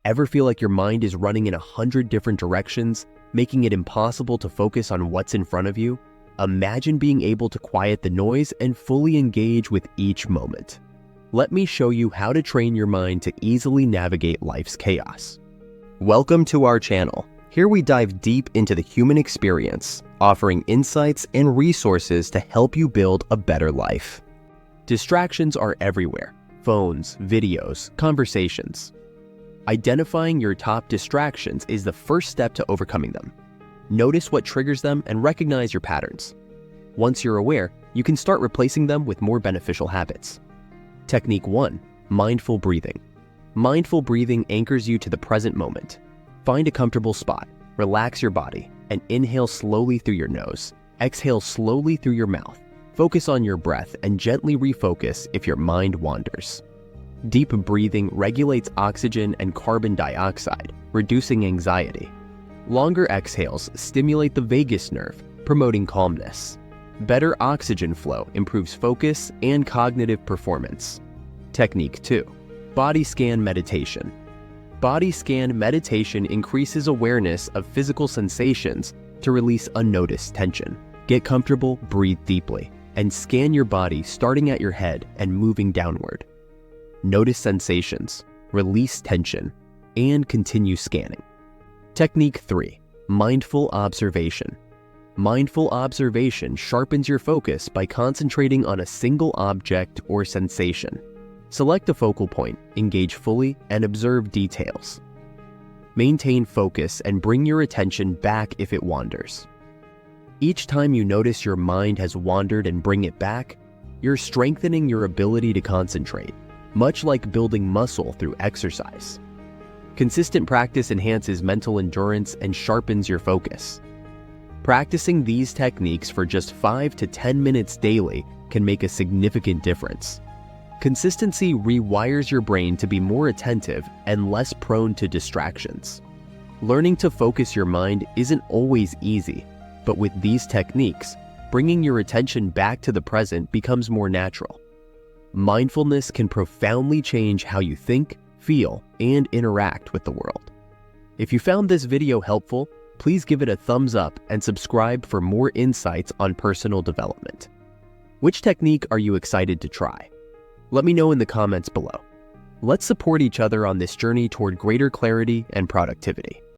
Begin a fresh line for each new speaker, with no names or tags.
Ever feel like your mind is running in 100 different directions, making it impossible to focus on what's in front of you? Imagine being able to quiet the noise and fully engage with each moment. Let me show you how to train your mind to easily navigate life's chaos. Welcome to our channel. Here we dive deep into the human experience, offering insights and resources to help you build a better life. Distractions are everywhere: phones, videos, conversations. Identifying your top distractions is the first step to overcoming them. Notice what triggers them and recognize your patterns. Once you're aware, you can start replacing them with more beneficial habits. Technique 1. Mindful breathing. Mindful breathing anchors you to the present moment. Find a comfortable spot, relax your body, and inhale slowly through your nose. Exhale slowly through your mouth. Focus on your breath and gently refocus if your mind wanders. Deep breathing regulates oxygen and carbon dioxide, reducing anxiety. Longer exhales stimulate the vagus nerve, promoting calmness. Better oxygen flow improves focus and cognitive performance. Technique 2. Body scan meditation. Body scan meditation increases awareness of physical sensations to release unnoticed tension. Get comfortable, breathe deeply, and scan your body starting at your head and moving downward. Notice sensations, release tension, and continue scanning. Technique 3. Mindful observation. Mindful observation sharpens your focus by concentrating on a single object or sensation. Select a focal point, engage fully, and observe details. Maintain focus and bring your attention back if it wanders. Each time you notice your mind has wandered and bring it back, you're strengthening your ability to concentrate, much like building muscle through exercise. Consistent practice enhances mental endurance and sharpens your focus. Practicing these techniques for just 5 to 10 minutes daily can make a significant difference. Consistency rewires your brain to be more attentive and less prone to distractions. Learning to focus your mind isn't always easy, but with these techniques, bringing your attention back to the present becomes more natural. Mindfulness can profoundly change how you think, feel, and interact with the world. If you found this video helpful, please give it a thumbs up and subscribe for more insights on personal development. Which technique are you excited to try? Let me know in the comments below. Let's support each other on this journey toward greater clarity and productivity.